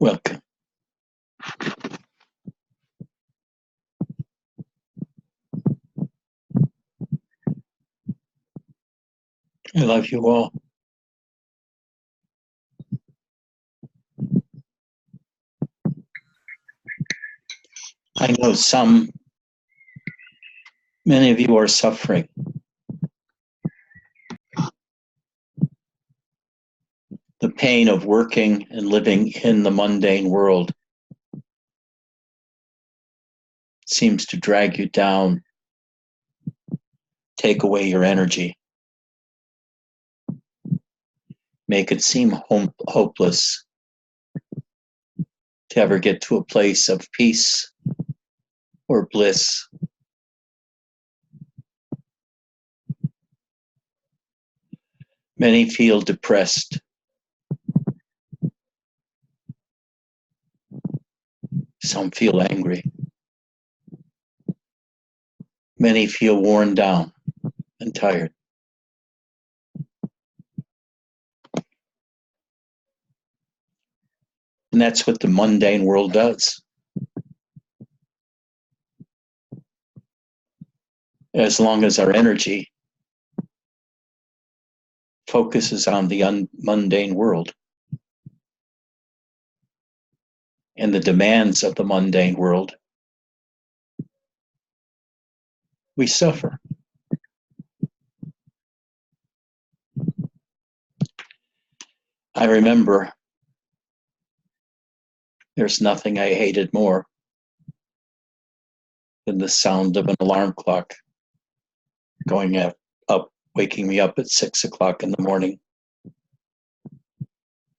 Welcome. I love you all. I know many of you are suffering. The pain of working and living in the mundane world seems to drag you down, take away your energy, make it seem hopeless to ever get to a place of peace or bliss. Many feel depressed. Some feel angry. Many feel worn down and tired. And that's what the mundane world does. As long as our energy focuses on the mundane world and the demands of the mundane world, we suffer. I remember there's nothing I hated more than the sound of an alarm clock going up, waking me up at 6 o'clock in the morning,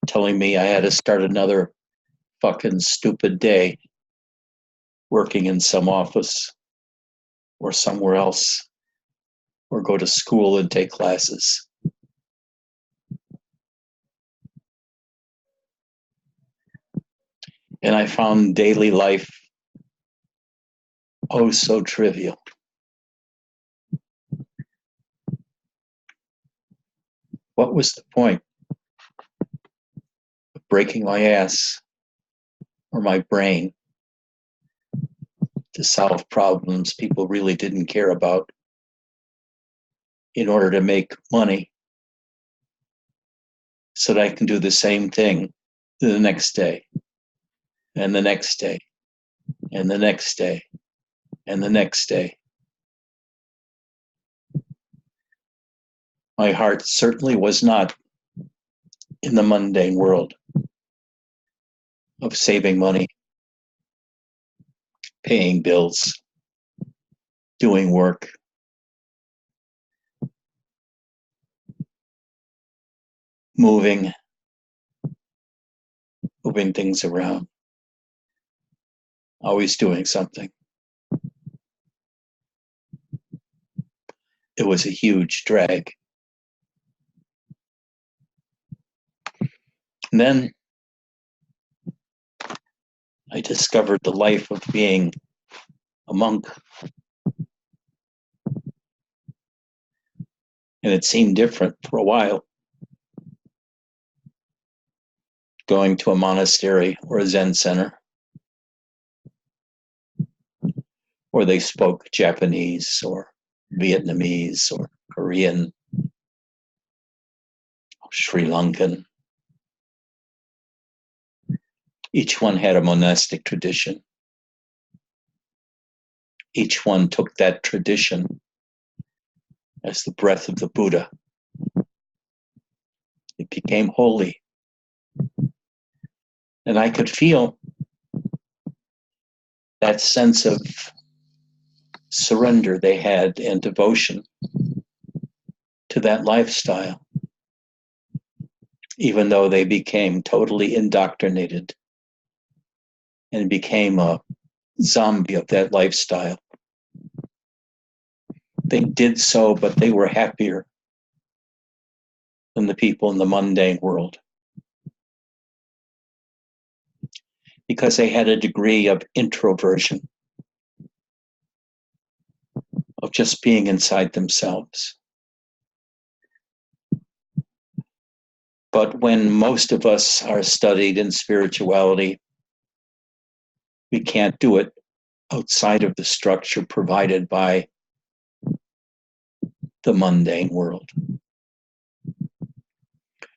telling me I had to start another fucking stupid day working in some office or somewhere else, or go to school and take classes. And I found daily life oh so trivial. What was the point of breaking my ass or my brain to solve problems people really didn't care about in order to make money so that I can do the same thing the next day and the next day and the next day and the next day? My heart certainly was not in the mundane world of saving money, paying bills, doing work, moving things around, always doing something. It was a huge drag. And then I discovered the life of being a monk. And it seemed different for a while. Going to a monastery or a Zen center, where they spoke Japanese or Vietnamese or Korean, Sri Lankan. Each one had a monastic tradition. Each one took that tradition as the breath of the Buddha. It became holy. And I could feel that sense of surrender they had and devotion to that lifestyle, even though they became totally indoctrinated and became a zombie of that lifestyle. They did so, but they were happier than the people in the mundane world, because they had a degree of introversion, of just being inside themselves. But when most of us are studied in spirituality, we can't do it outside of the structure provided by the mundane world.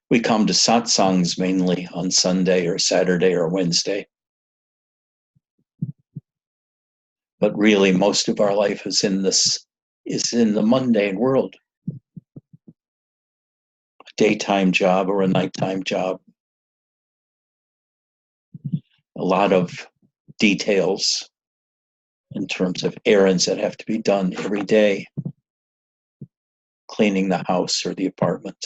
We come to satsangs mainly on Sunday or Saturday or Wednesday. But really, most of our life is in the mundane world. A daytime job or a nighttime job. A lot of details in terms of errands that have to be done every day. Cleaning the house or the apartment.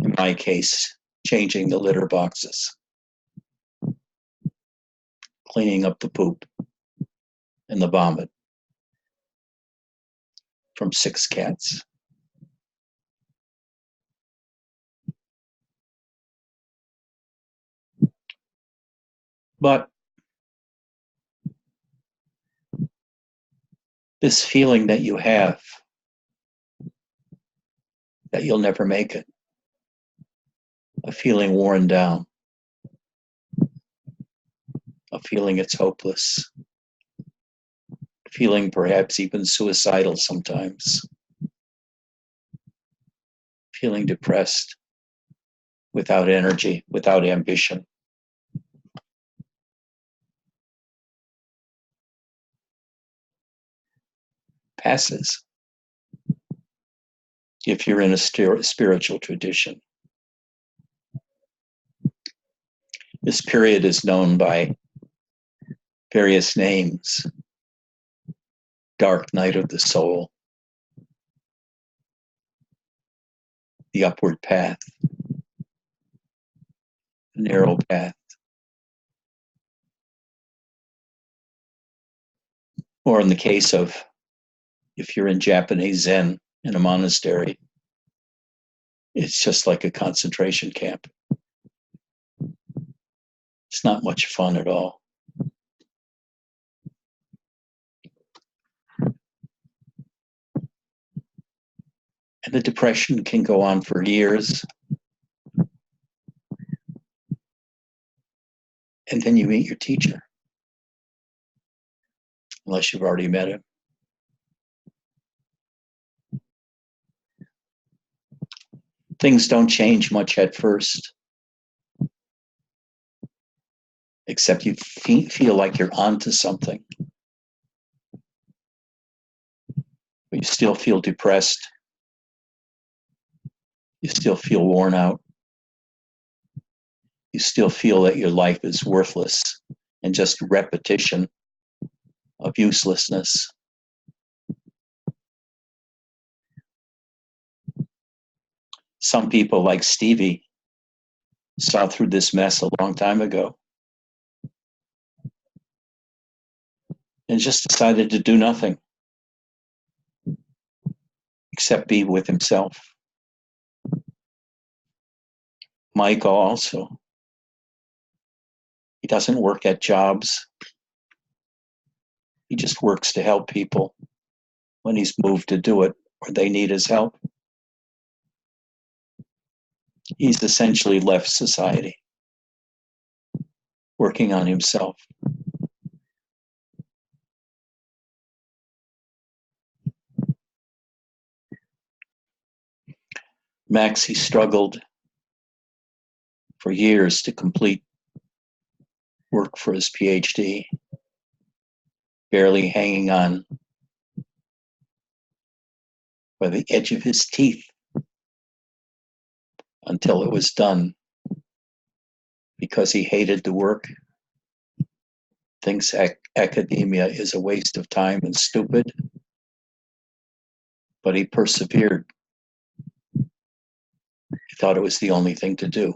In my case, changing the litter boxes. Cleaning up the poop and the vomit from 6 cats. But this feeling that you have that you'll never make it, a feeling worn down, a feeling it's hopeless, a feeling perhaps even suicidal sometimes, feeling depressed, without energy, without ambition. Passes if you're in a spiritual tradition. This period is known by various names. Dark night of the soul, the upward path, the narrow path. Or in the case of, if you're in Japanese Zen in a monastery, it's just like a concentration camp. It's not much fun at all. And the depression can go on for years. And then you meet your teacher, unless you've already met him. Things don't change much at first, except you feel like you're onto something. But you still feel depressed. You still feel worn out. You still feel that your life is worthless and just repetition of uselessness. Some people, like Stevie, saw through this mess a long time ago and just decided to do nothing except be with himself. Michael also. He doesn't work at jobs. He just works to help people when he's moved to do it or they need his help. He's essentially left society, working on himself. Max, he struggled for years to complete work for his PhD, barely hanging on by the edge of his teeth until it was done, because he hated the work, thinks academia is a waste of time and stupid, but he persevered. He thought it was the only thing to do.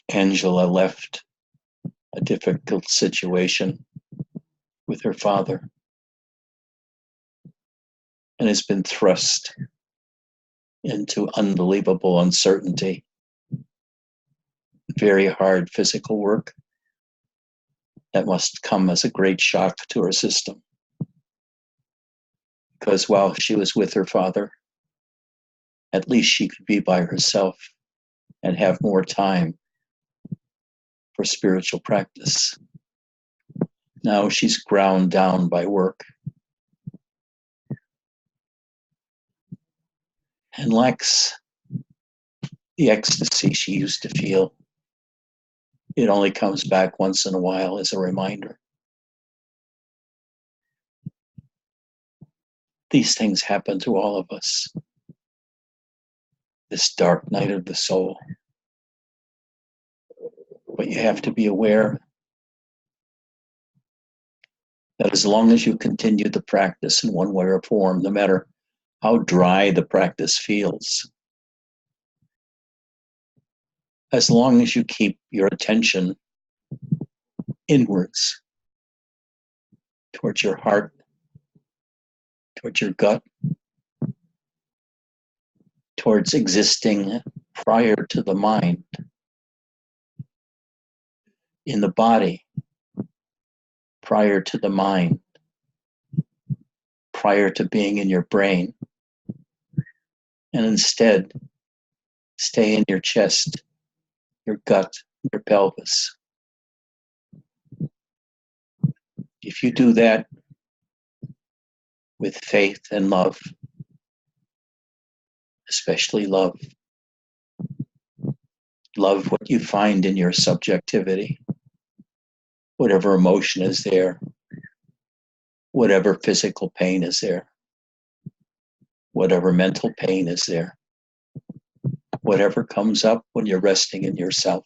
Angela left a difficult situation with her father and has been thrust into unbelievable uncertainty, very hard physical work that must come as a great shock to her system. because while she was with her father, at least she could be by herself and have more time for spiritual practice. Now she's ground down by work and lacks the ecstasy she used to feel. It only comes back once in a while as a reminder. These things happen to all of us. This dark night of the soul. But you have to be aware that as long as you continue the practice in one way or form, no matter how dry the practice feels, as long as you keep your attention inwards, towards your heart, towards your gut, towards existing prior to the mind, in the body, prior to the mind, prior to being in your brain, and instead stay in your chest, your gut, your pelvis. If you do that with faith and love, especially love what you find in your subjectivity, whatever emotion is there, whatever physical pain is there, whatever mental pain is there, whatever comes up when you're resting in yourself.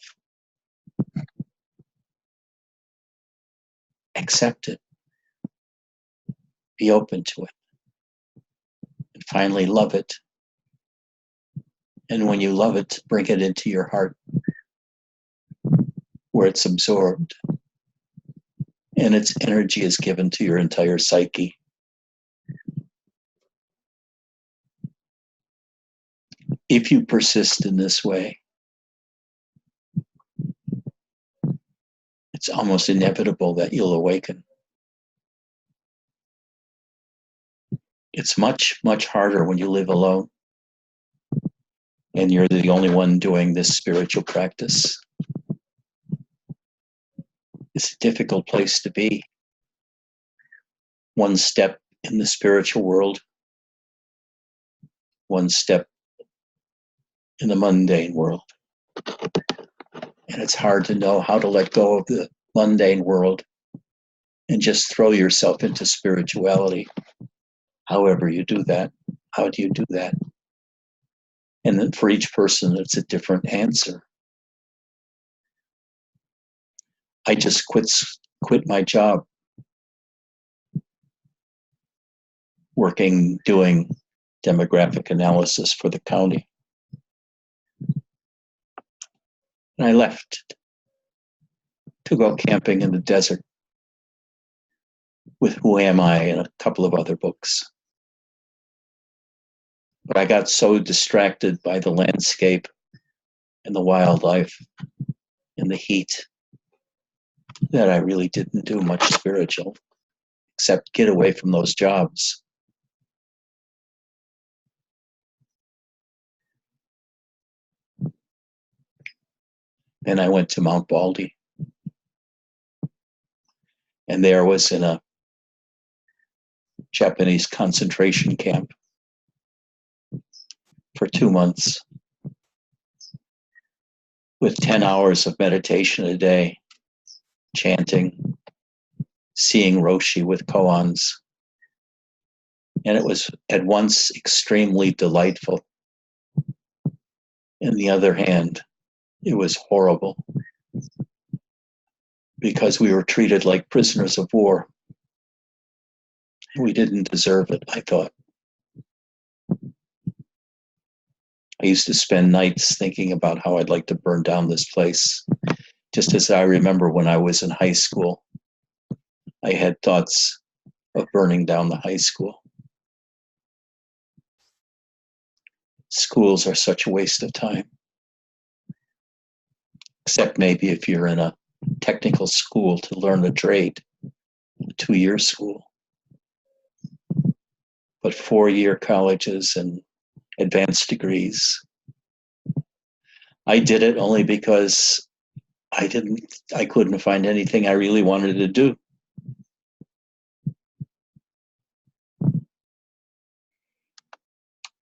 Accept it. Be open to it. And finally, love it. And when you love it, bring it into your heart, where it's absorbed, and its energy is given to your entire psyche. If you persist in this way, it's almost inevitable that you'll awaken. It's much, much harder when you live alone and you're the only one doing this spiritual practice. It's a difficult place to be. One step in the spiritual world, one step in the mundane world. And it's hard to know how to let go of the mundane world and just throw yourself into spirituality. However you do that, how do you do that? And then for each person, it's a different answer. I just quit my job working, doing demographic analysis for the county. And I left to go camping in the desert with Who Am I and a couple of other books. But I got so distracted by the landscape and the wildlife and the heat that I really didn't do much spiritual, except get away from those jobs. And I went to Mount Baldy. And there was in a Japanese concentration camp for 2 months with 10 hours of meditation a day, chanting, seeing Roshi with koans. And it was at once extremely delightful. On the other hand, it was horrible because we were treated like prisoners of war. We didn't deserve it, I thought. I used to spend nights thinking about how I'd like to burn down this place. Just as I remember when I was in high school, I had thoughts of burning down the high school. Schools are such a waste of time. Except maybe if you're in a technical school to learn a trade, a 2-year school. but 4-year colleges and advanced degrees. I did it only because I couldn't find anything I really wanted to do.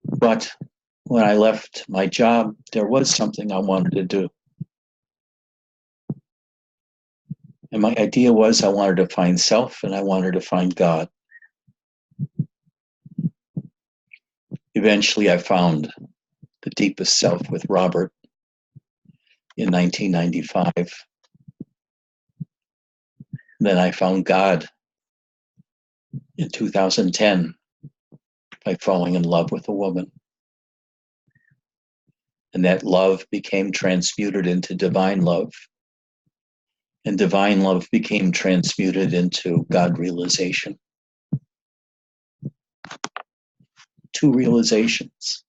But when I left my job, there was something I wanted to do. And my idea was I wanted to find self and I wanted to find God. Eventually, I found the deepest self with Robert in 1995. Then I found God in 2010 by falling in love with a woman. And that love became transmuted into divine love. And divine love became transmuted into God realization. 2 realizations.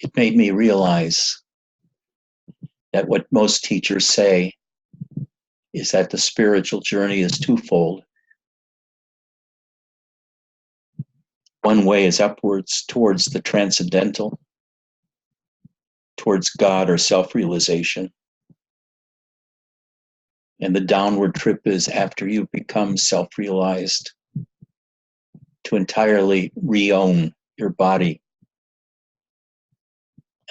It made me realize that what most teachers say is that the spiritual journey is twofold. One way is upwards towards the transcendental, towards God or self-realization. And the downward trip is after you become self-realized, to entirely re-own your body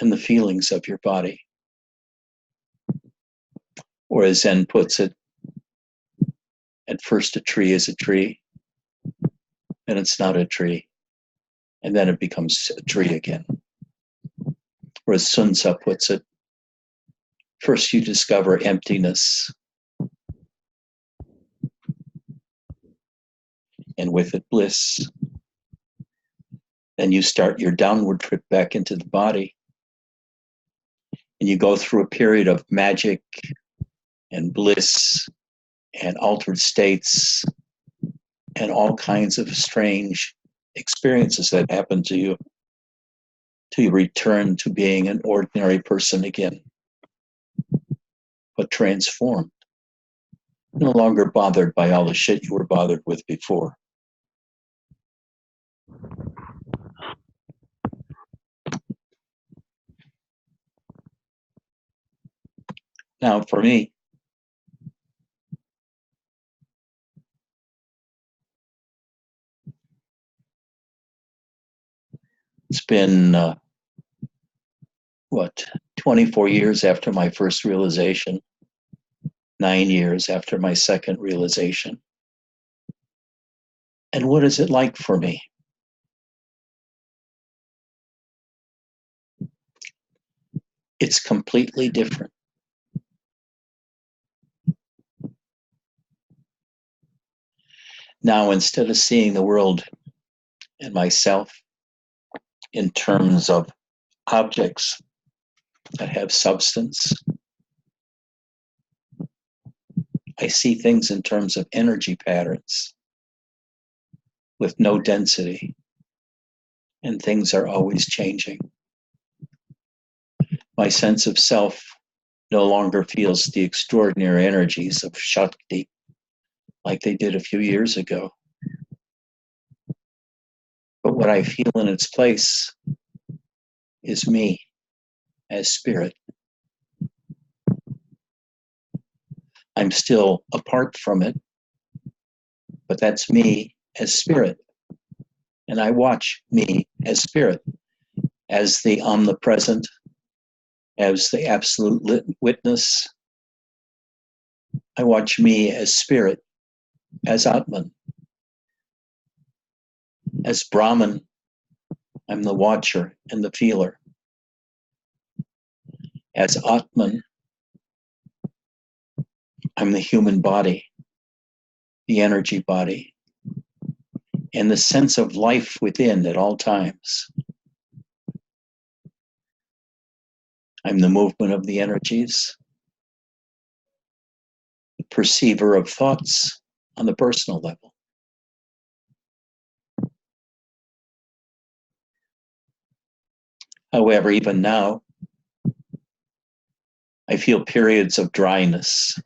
and the feelings of your body. Or as Zen puts it, at first a tree is a tree, then it's not a tree, and then it becomes a tree again. Or as Sun Tzu puts it, first you discover emptiness, and with it bliss. Then you start your downward trip back into the body, and you go through a period of magic and bliss and altered states and all kinds of strange experiences that happen to you till you return to being an ordinary person again, but transformed, no longer bothered by all the shit you were bothered with before. Now, for me, it's been, 24 years after my first realization, 9 years after my second realization. And what is it like for me? It's completely different. Now, instead of seeing the world and myself in terms of objects that have substance, I see things in terms of energy patterns with no density, and things are always changing. My sense of self no longer feels the extraordinary energies of Shakti like they did a few years ago. But what I feel in its place is me as spirit. I'm still apart from it, but that's me as spirit. And I watch me as spirit, as the omnipresent, as the absolute witness. I watch me as spirit, as Atman. As Brahman, I'm the watcher and the feeler. As Atman, I'm the human body, the energy body, and the sense of life within at all times. I'm the movement of the energies, the perceiver of thoughts on the personal level. However, even now, I feel periods of dryness.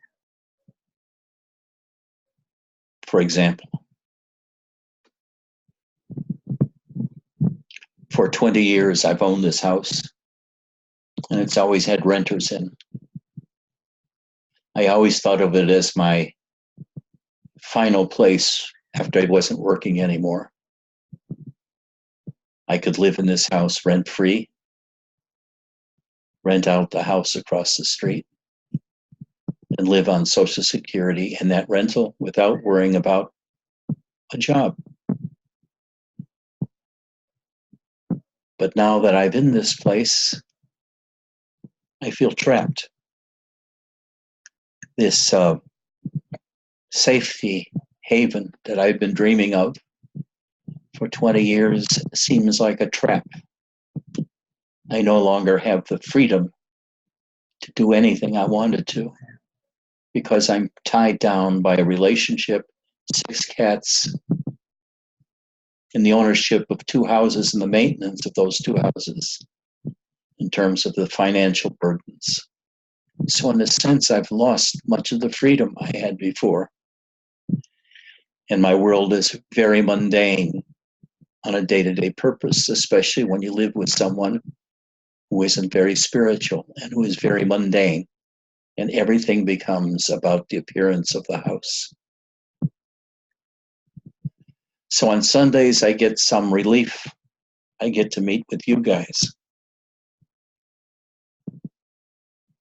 For example, For 20 years, I've owned this house, and it's always had renters in. I always thought of it as my final place after I wasn't working anymore. I could live in this house rent-free, rent out the house across the street, and live on Social Security and that rental without worrying about a job. But now that I'm in this place, I feel trapped. This safety haven that I've been dreaming of for 20 years seems like a trap. I no longer have the freedom to do anything I wanted to because I'm tied down by a relationship, 6 cats, and the ownership of 2 houses and the maintenance of those 2 houses in terms of the financial burdens. So in a sense, I've lost much of the freedom I had before. And my world is very mundane on a day-to-day purpose, especially when you live with someone who isn't very spiritual and who is very mundane, and everything becomes about the appearance of the house. So on Sundays, I get some relief. I get to meet with you guys.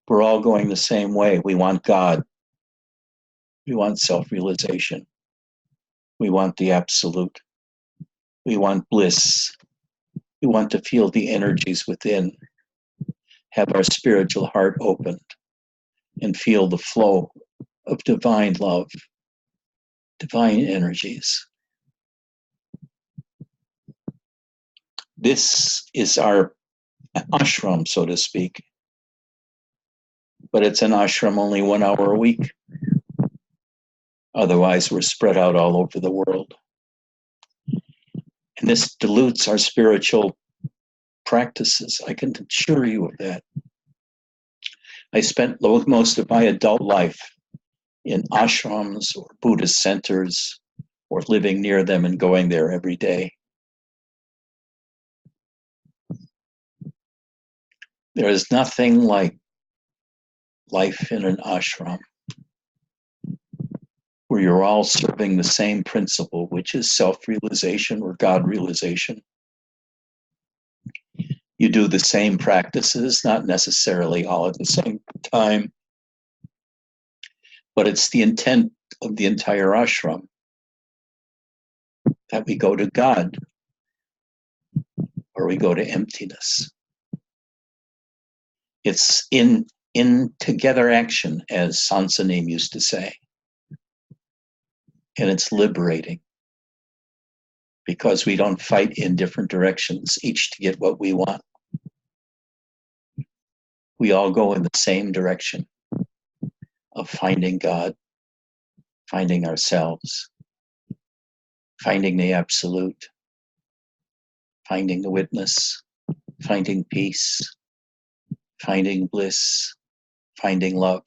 We're all going the same way. We want God. We want self-realization. We want the absolute. We want bliss. We want to feel the energies within, have our spiritual heart opened, and feel the flow of divine love, divine energies. This is our ashram, so to speak, but it's an ashram only 1 hour a week. Otherwise, we're spread out all over the world. And this dilutes our spiritual practices. I can assure you of that. I spent most of my adult life in ashrams or Buddhist centers or living near them and going there every day. There is nothing like life in an ashram where you're all serving the same principle, which is self-realization or God realization. You do the same practices, not necessarily all at the same time, but it's the intent of the entire ashram that we go to God or we go to emptiness. It's in together action, as Sansanim used to say. And it's liberating because we don't fight in different directions, each to get what we want. We all go in the same direction of finding God, finding ourselves, finding the absolute, finding the witness, finding peace, finding bliss, finding love.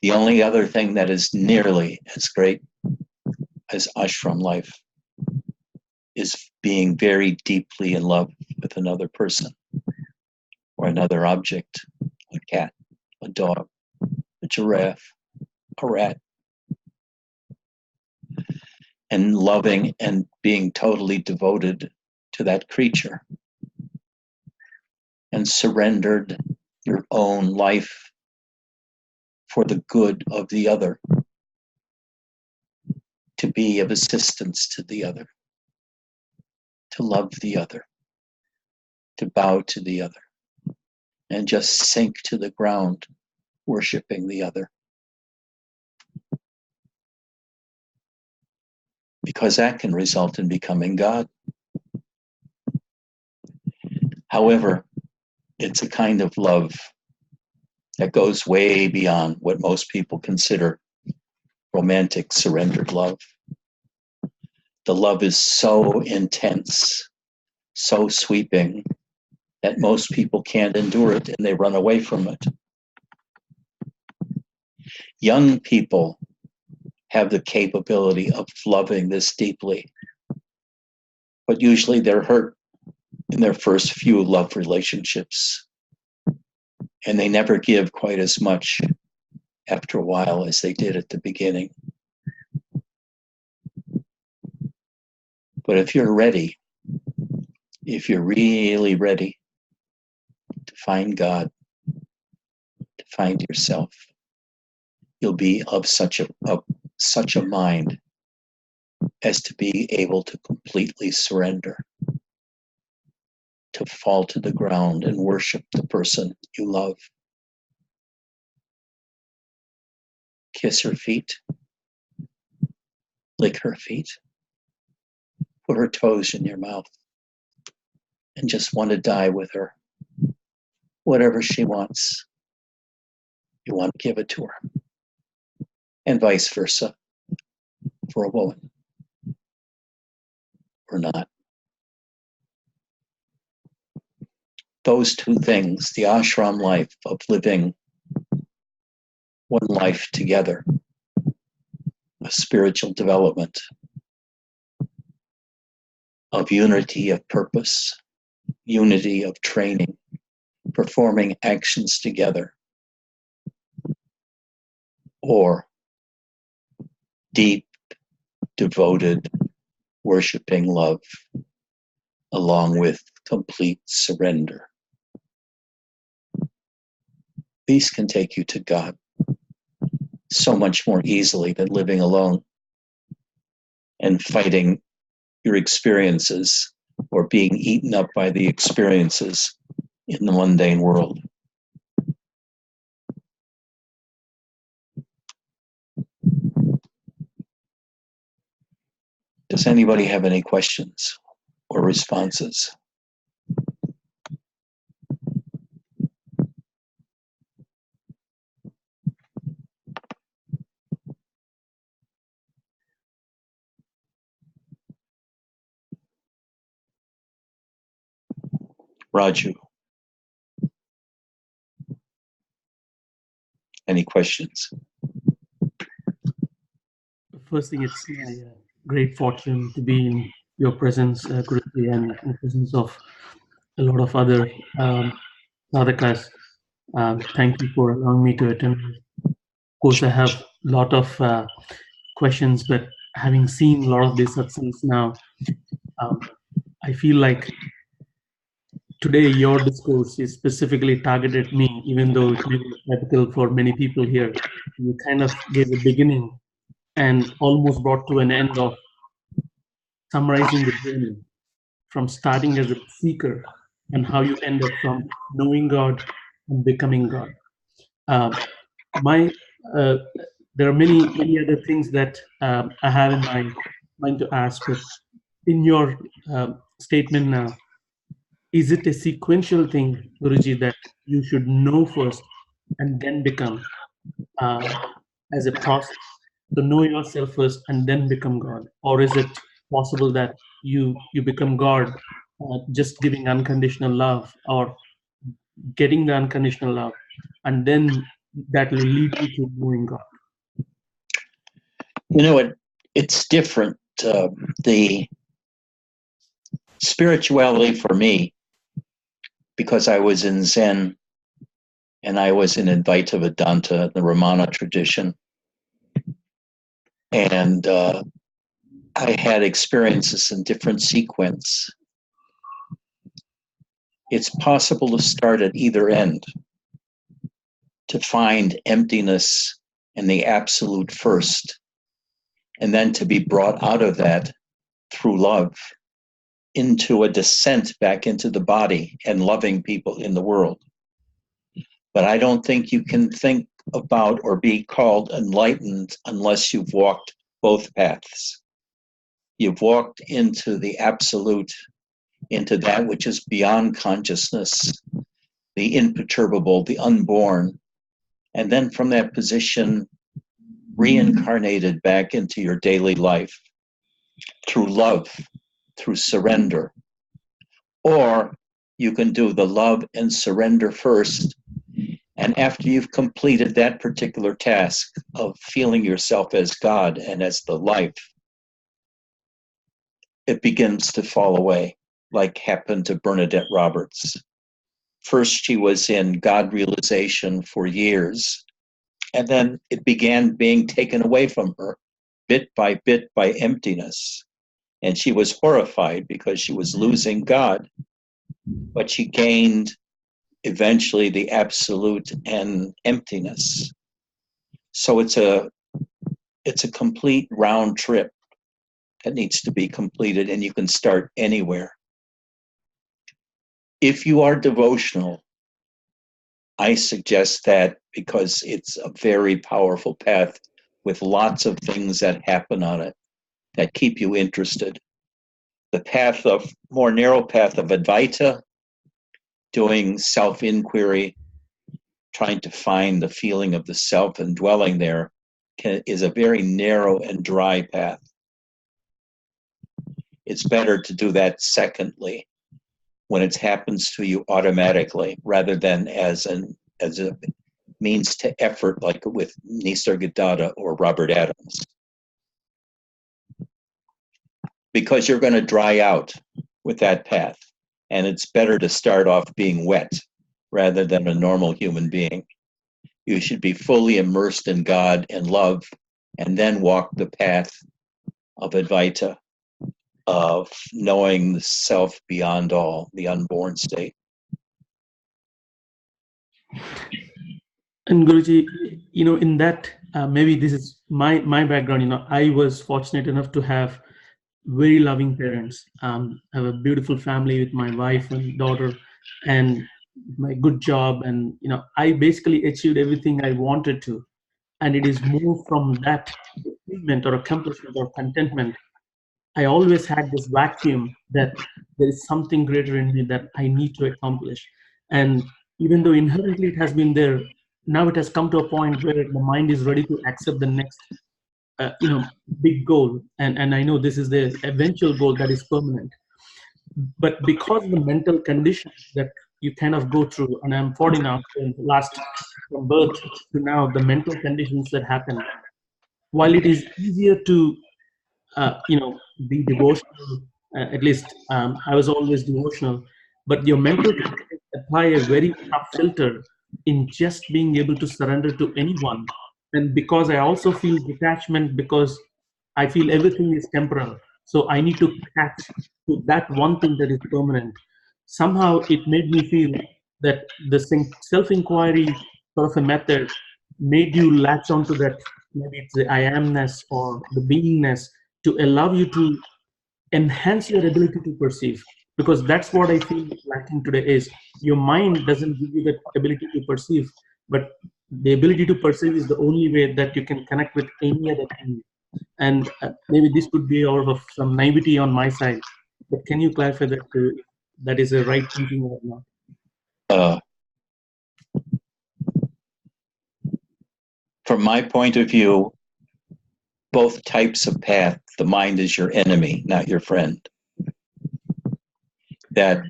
The only other thing that is nearly as great as ashram life is being very deeply in love with another person or another object, a cat, a dog, a giraffe, a rat, and loving and being totally devoted to that creature and surrendered your own life for the good of the other, to be of assistance to the other, to love the other, to bow to the other, and just sink to the ground, worshiping the other. Because that can result in becoming God. However, it's a kind of love that goes way beyond what most people consider romantic, surrendered love. The love is so intense, so sweeping, that most people can't endure it and they run away from it. Young people have the capability of loving this deeply. but usually they're hurt in their first few love relationships, and they never give quite as much after a while as they did at the beginning. But if you're ready, if you're really ready to find God, to find yourself, you'll be of such a mind as to be able to completely surrender, to fall to the ground and worship the person you love. Kiss her feet, lick her feet, put her toes in your mouth, and just want to die with her. Whatever she wants, you want to give it to her. And vice versa for a woman, or not. Those two things, the ashram life of living one life together, a spiritual development, of unity of purpose, unity of training, performing actions together, or deep, devoted, worshiping love, along with complete surrender. These can take you to God so much more easily than living alone and fighting your experiences or being eaten up by the experiences in the mundane world. Does anybody have any questions or responses? Raju, any questions? First thing, it's my great fortune to be in your presence, Guruji, and in the presence of a lot of other sadhakas. Thank you for allowing me to attend. Of course, I have a lot of questions, but having seen a lot of these satsangs now, I feel like today your discourse is specifically targeted me, even though it may be typical for many people here. You kind of gave a beginning and almost brought to an end of summarizing the journey from starting as a seeker and how you end up from knowing God and becoming God. My there are many other things that I have in my mind to ask, but in your statement now, is it a sequential thing, Guruji, that you should know first and then become uh, as a process? To know yourself first and then become God, or is it possible that you become God just giving unconditional love or getting the unconditional love, and then that will lead you to knowing God? You know, it's different. The spirituality for me, because I was in Zen and I was in Advaita Vedanta, the Ramana tradition, and I had experiences in different sequence. It's possible to start at either end, to find emptiness and the absolute first, and then to be brought out of that through love into a descent back into the body and loving people in the world. But I don't think you can think about or be called enlightened unless you've walked both paths. You've walked into the absolute, into that which is beyond consciousness, the imperturbable, the unborn, and then from that position reincarnated back into your daily life through love, through surrender. Or you can do the love and surrender first, and after you've completed that particular task of feeling yourself as God and as the life, it begins to fall away, like happened to Bernadette Roberts. First, she was in God realization for years, and then it began being taken away from her, bit by emptiness. And she was horrified because she was losing God, but she gained eventually the absolute and emptiness. So it's a complete round trip that needs to be completed, and you can start anywhere. If you are devotional, I suggest that because it's a very powerful path with lots of things that happen on it that keep you interested. The more narrow path of Advaita, doing self-inquiry, trying to find the feeling of the self and dwelling there, is a very narrow and dry path. It's better to do that secondly, when it happens to you automatically, rather than as a means to effort, like with Nisargadatta or Robert Adams. Because you're going to dry out with that path, and it's better to start off being wet rather than a normal human being. You should be fully immersed in God and love, and then walk the path of Advaita, of knowing the self beyond all, the unborn state. And Guruji, in that, maybe this is my background. I was fortunate enough to have very loving parents. I have a beautiful family with my wife and daughter, and my good job, and I basically achieved everything I wanted to. And it is more from that achievement or accomplishment or contentment. I always had this vacuum that there is something greater in me that I need to accomplish. And even though inherently it has been there, now it has come to a point where the mind is ready to accept the next, big goal. And I know this is the eventual goal that is permanent. But because of the mental conditions that you kind of go through, and I'm 40 now, and last from birth to now, the mental conditions that happen, while it is easier to be devotional. At least I was always devotional, but your mental conditions apply a very tough filter in just being able to surrender to anyone. And because I also feel detachment, because I feel everything is temporal, so I need to catch to that one thing that is permanent. Somehow it made me feel that the self-inquiry sort of a method made you latch onto that, maybe it's the I amness or the beingness, to allow you to enhance your ability to perceive, because that's what I feel lacking today is your mind doesn't give you the ability to perceive, but the ability to perceive is the only way that you can connect with any other thing. And maybe this could be out of some naivety on my side, but can you clarify that that is a right thinking or not? Uh, from my point of view, both types of path, the mind is your enemy, not your friend. That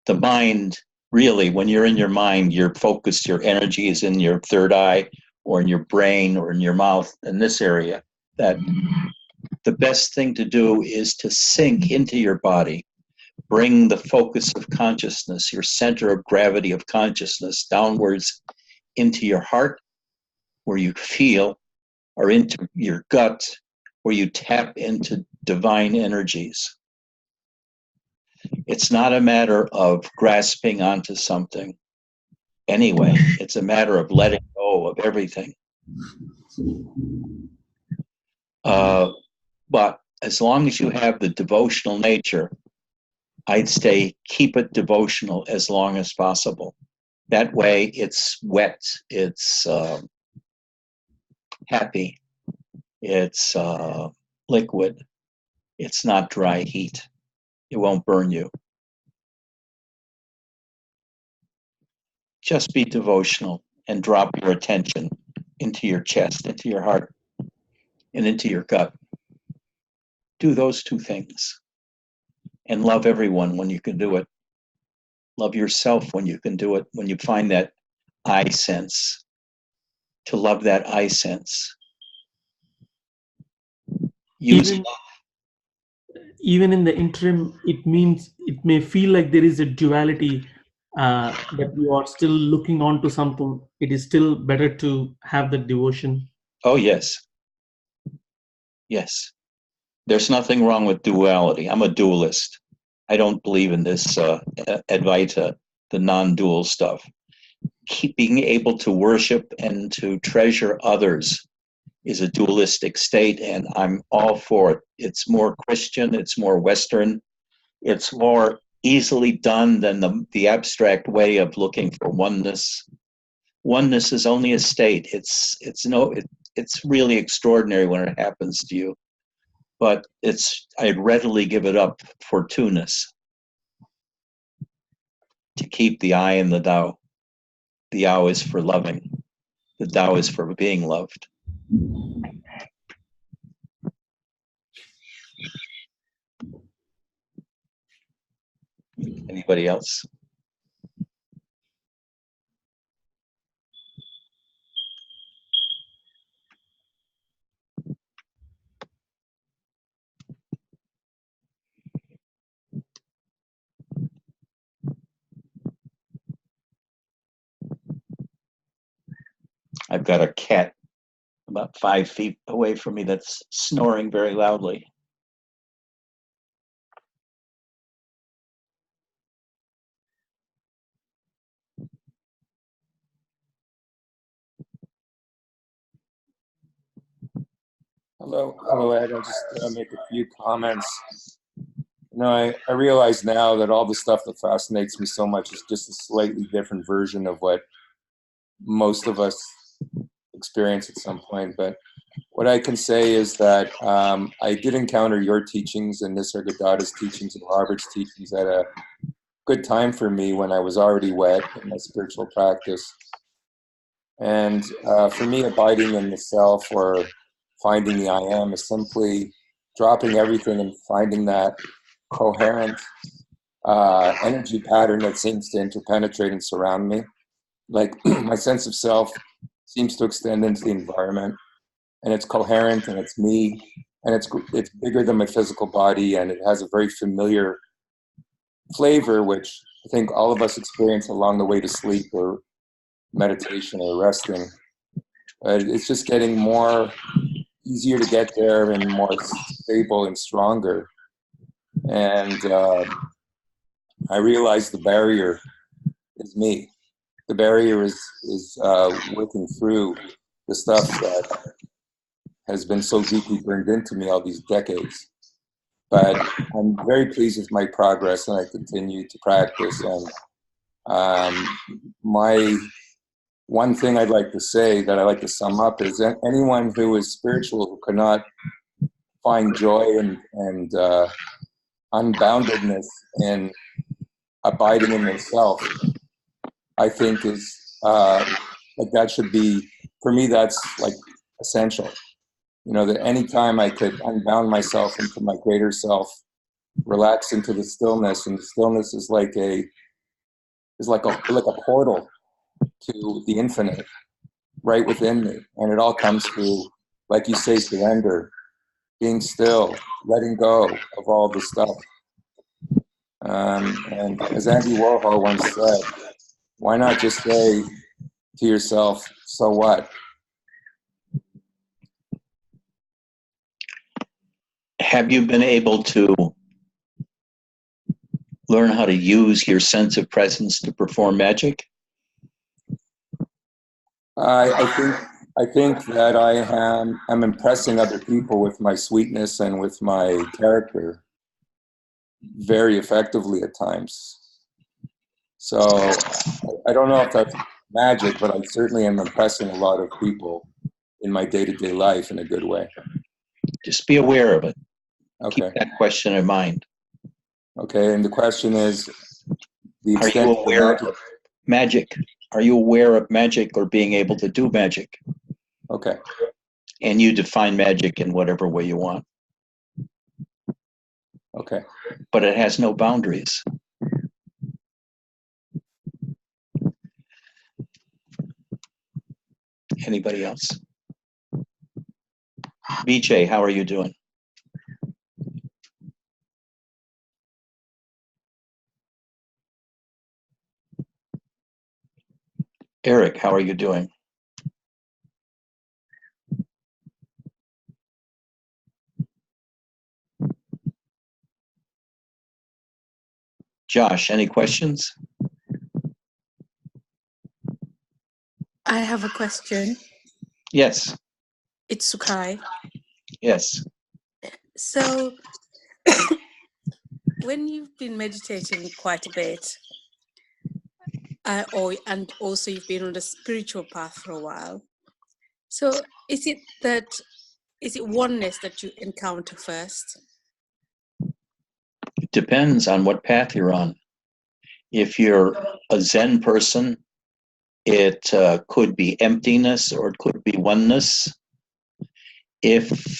the mind, really, when you're in your mind, you're focused, your energy is in your third eye or in your brain or in your mouth, in this area. That the best thing to do is to sink into your body, bring the focus of consciousness, your center of gravity of consciousness, downwards into your heart, where you feel, or into your gut, where you tap into divine energies. It's not a matter of grasping onto something anyway. It's a matter of letting go of everything. But as long as you have the devotional nature, I'd say keep it devotional as long as possible. That way it's wet, it's happy, it's liquid, it's not dry heat. It won't burn you. Just be devotional and drop your attention into your chest, into your heart, and into your gut. Do those two things. And love everyone when you can do it. Love yourself when you can do it, when you find that I sense. To love that I sense. Use Even even in the interim, it means it may feel like there is a duality, that you are still looking on to something. It is still better to have the devotion. Oh, yes. Yes. There's nothing wrong with duality. I'm a dualist. I don't believe in this Advaita, the non-dual stuff. Being able to worship and to treasure others is a dualistic state, and I'm all for it. It's more Christian, it's more Western, it's more easily done than the abstract way of looking for oneness. Oneness is only a state. It's really extraordinary when it happens to you, but I'd readily give it up for two-ness, to keep the I in the Tao. The Tao is for loving. The Tao is for being loved. Anybody else? I've got a cat about 5 feet away from me that's snoring very loudly. Hello, Ed. I'll just make a few comments. I realize now that all the stuff that fascinates me so much is just a slightly different version of what most of us experience at some point. But what I can say is that I did encounter your teachings and Nisargadatta's teachings and Robert's teachings at a good time for me when I was already wet in my spiritual practice. And for me, abiding in the self or finding the I am is simply dropping everything and finding that coherent energy pattern that seems to interpenetrate and surround me. Like my sense of self seems to extend into the environment, and it's coherent, and it's me, and it's bigger than my physical body, and it has a very familiar flavor, which I think all of us experience along the way to sleep or meditation or resting. It's just getting more easier to get there and more stable and stronger. And I realize the barrier is me. The barrier is working through the stuff that has been so deeply burned into me all these decades. But I'm very pleased with my progress, and I continue to practice. And my one thing I'd like to say that I like to sum up is that anyone who is spiritual who cannot find joy and unboundedness in abiding in themselves, I think is like that should be, for me, that's like essential. That any time I could unbound myself into my greater self, relax into the stillness, and the stillness is like a portal to the infinite right within me, and it all comes through, like you say, surrender, being still, letting go of all the stuff. And as Andy Warhol once said, why not just say to yourself, so what? Have you been able to learn how to use your sense of presence to perform magic? I think that I'm impressing other people with my sweetness and with my character very effectively at times. So I don't know if that's magic, but I certainly am impressing a lot of people in my day-to-day life in a good way. Just be aware of it. Okay. Keep that question in mind. Okay, and the question is, are you aware of magic? Are you aware of magic or being able to do magic? Okay. And you define magic in whatever way you want. Okay. But it has no boundaries. Anybody else? BJ, how are you doing? Eric, how are you doing? Josh, any questions? I have a question. Yes. It's Sukai. Yes. So, when you've been meditating quite a bit, and also you've been on the spiritual path for a while, so is it oneness that you encounter first? It depends on what path you're on. If you're a Zen person, it could be emptiness or it could be oneness. If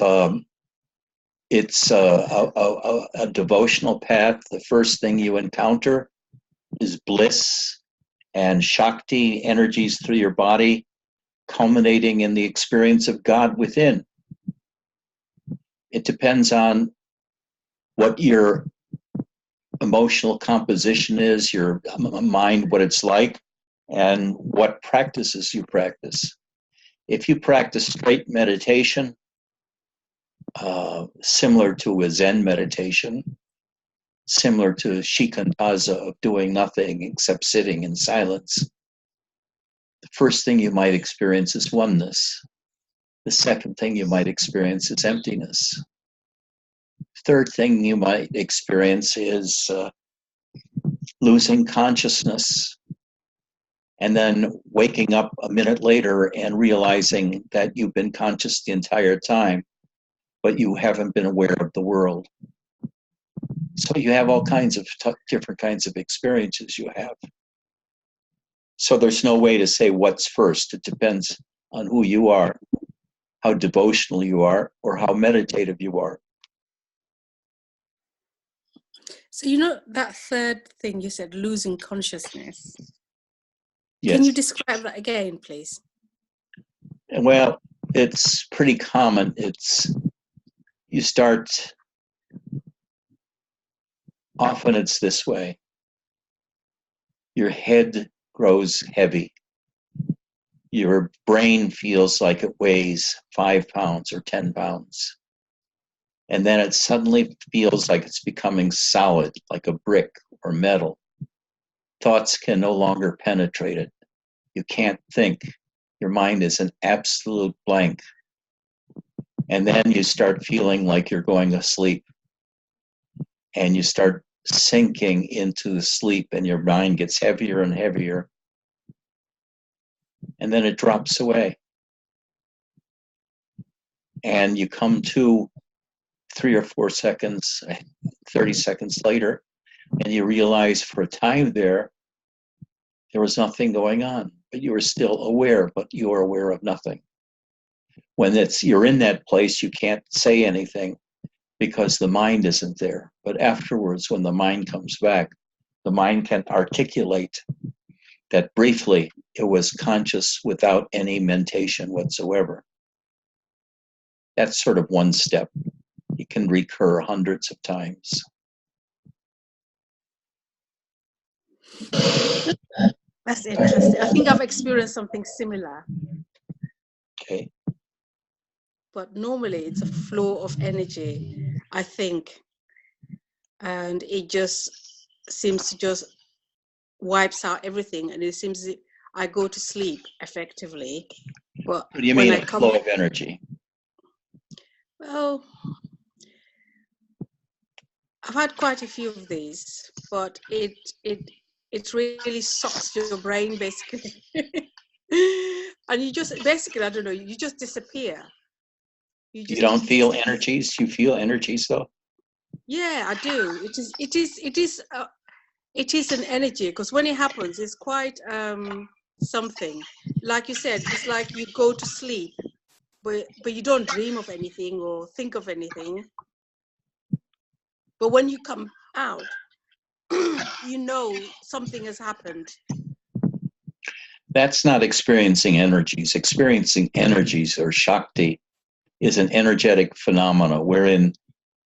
it's a devotional path, the first thing you encounter is bliss and Shakti energies through your body, culminating in the experience of God within. It depends on what your emotional composition is, your mind, what it's like, and what practices you practice. If you practice straight meditation, similar to a Zen meditation, similar to shikantaza of doing nothing except sitting in silence, the first thing you might experience is oneness. The second thing you might experience is emptiness. Third thing you might experience is losing consciousness, and then waking up a minute later and realizing that you've been conscious the entire time, but you haven't been aware of the world. So you have all kinds of different kinds of experiences you have. So there's no way to say what's first. It depends on who you are, how devotional you are, or how meditative you are. So you know that third thing you said, losing consciousness. Yes. Can you describe that again, please? Well, it's pretty common. You start, often it's this way. Your head grows heavy. Your brain feels like it weighs 5 pounds or 10 pounds. And then it suddenly feels like it's becoming solid, like a brick or metal. Thoughts can no longer penetrate it. You can't think. Your mind is an absolute blank. And then you start feeling like you're going to sleep. And you start sinking into sleep, and your mind gets heavier and heavier. And then it drops away. And you come to 3 or 4 seconds, 30 seconds later, and you realize for a time there was nothing going on, but you were still aware, but you were aware of nothing. When you're in that place, you can't say anything because the mind isn't there. But afterwards, when the mind comes back, the mind can articulate that briefly it was conscious without any mentation whatsoever. That's sort of one step. It can recur hundreds of times. That's interesting. I think I've experienced something similar. Okay. But normally it's a flow of energy, I think. And it just seems to just wipes out everything. And it seems I go to sleep effectively. But What do you mean a flow of energy? Well, I've had quite a few of these, but it really sucks your brain basically. And you just basically, I don't know, you just disappear. You don't feel energies? You feel energies though? Yeah, I do. It is an energy, because when it happens, it's quite something. Like you said, it's like you go to sleep, but you don't dream of anything or think of anything. But when you come out, you know something has happened. That's not experiencing energies. Experiencing energies or Shakti is an energetic phenomena wherein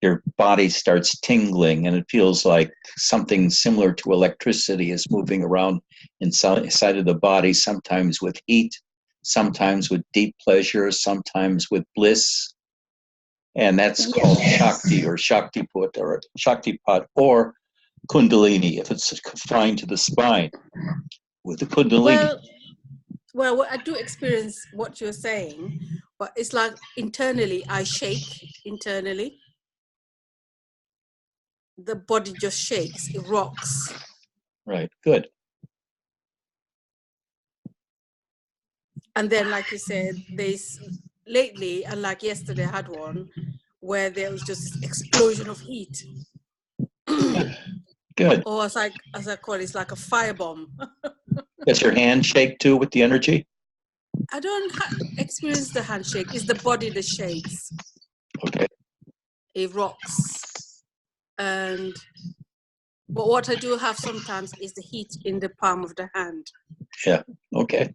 your body starts tingling, and it feels like something similar to electricity is moving around inside of the body, sometimes with heat, sometimes with deep pleasure, sometimes with bliss. And that's called Shakti or Shaktiput or Shaktipat or Kundalini, if it's confined to the spine. With the Kundalini. Well, I do experience what you're saying, but it's like internally, I shake internally. The body just shakes, it rocks. Right, good. And then, like you said, lately, and like yesterday, I had one where there was just this explosion of heat. Good. Or as I call it, it's like a firebomb. Does your hand shake too with the energy? I don't experience the handshake. It's the body that shakes. Okay. It rocks. But what I do have sometimes is the heat in the palm of the hand. Yeah, okay.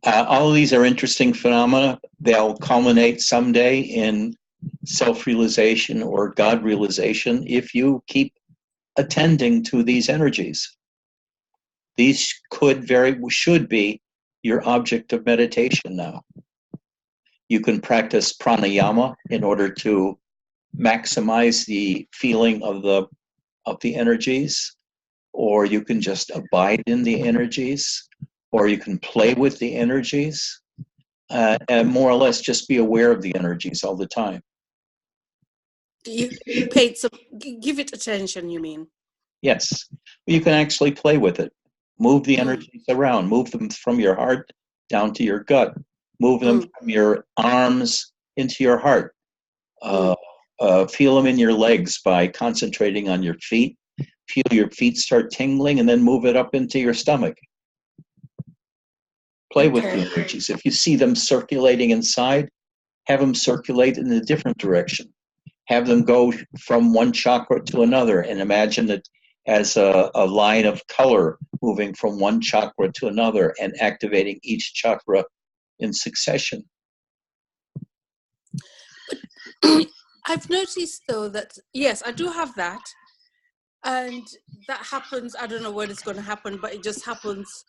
All of these are interesting phenomena. They'll culminate someday in self-realization or God realization if you keep attending to these energies. These should be your object of meditation now. You can practice pranayama in order to maximize the feeling of the energies, or you can just abide in the energies, or you can play with the energies, and more or less just be aware of the energies all the time. You give it attention, you mean? Yes, you can actually play with it. Move the energies around, move them from your heart down to your gut, move them from your arms into your heart. Feel them in your legs by concentrating on your feet. Feel your feet start tingling, and then move it up into your stomach. Play with the energies. If you see them circulating inside, have them circulate in a different direction. Have them go from one chakra to another, and imagine it as a line of color moving from one chakra to another and activating each chakra in succession. I've noticed though that, yes, I do have that. And that happens, I don't know when it's going to happen, but it just happens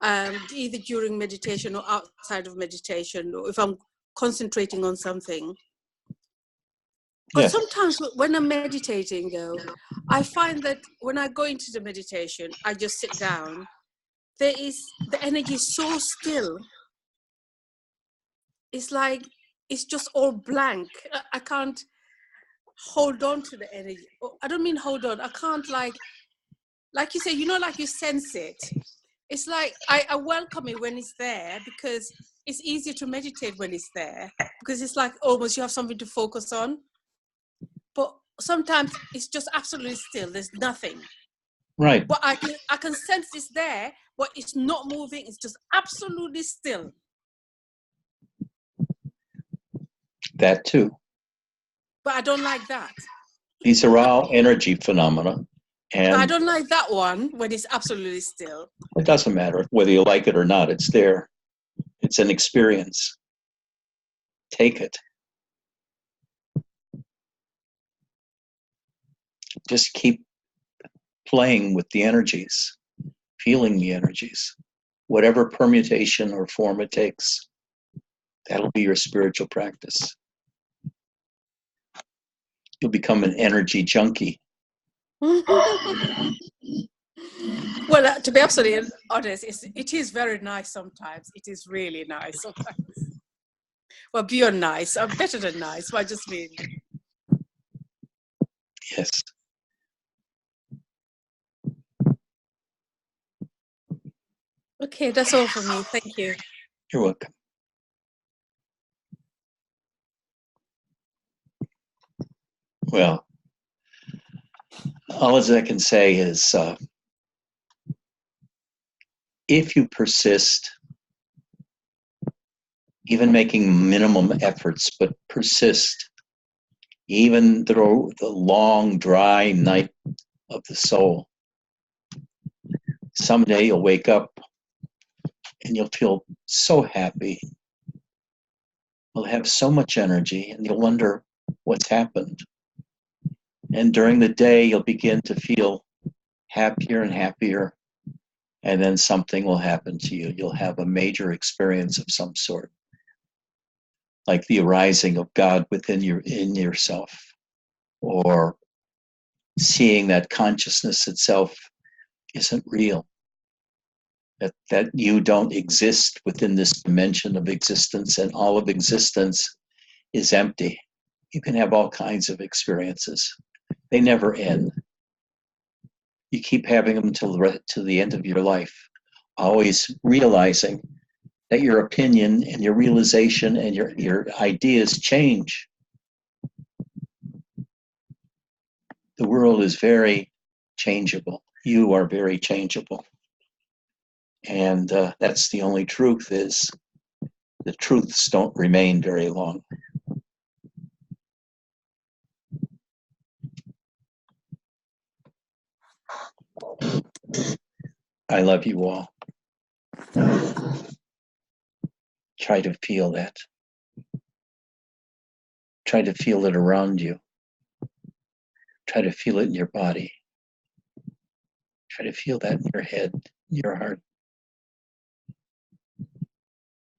either during meditation or outside of meditation, or if I'm concentrating on something. But sometimes when I'm meditating though, I find that when I go into the meditation, I just sit down, the energy is so still. It's like, it's just all blank. I can't hold on to the energy. I don't mean hold on. I can't like you say, like you sense it. It's like I welcome it when it's there, because it's easier to meditate when it's there, because it's like almost you have something to focus on. But sometimes it's just absolutely still. There's nothing. Right. But I can sense it's there, but it's not moving. It's just absolutely still. That too. But I don't like that. These are all energy phenomena. And I don't like that one when it's absolutely still. It doesn't matter whether you like it or not. It's there. It's an experience. Take it. Just keep playing with the energies, feeling the energies, whatever permutation or form it takes. That'll be your spiritual practice. You'll become an energy junkie. Well, to be absolutely honest, it is very nice sometimes. It is really nice sometimes. Well, beyond nice, or better than nice, but I just mean. Yes. Okay, that's all for me. Thank you. You're welcome. Well, all I can say is if you persist, even making minimum efforts, but persist, even through the long, dry night of the soul, someday you'll wake up and you'll feel so happy. You'll have so much energy, and you'll wonder, what's happened. And during the day, you'll begin to feel happier and happier. And then something will happen to you. You'll have a major experience of some sort, like the arising of God within in yourself, or seeing that consciousness itself isn't real, that you don't exist within this dimension of existence, and all of existence is empty. You can have all kinds of experiences. They never end. You keep having them till the end of your life, always realizing that your opinion and your realization and your ideas change. The world is very changeable. You are very changeable. And that's the only truth, is the truths don't remain very long. I love you all. Try to feel that. Try to feel it around you. Try to feel it in your body. Try to feel that in your head, your heart.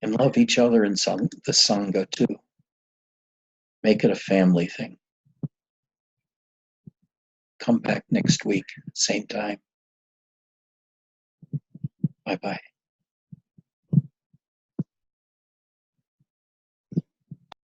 And love each other in the Sangha too. Make it a family thing. Come back next week, same time. Bye-bye.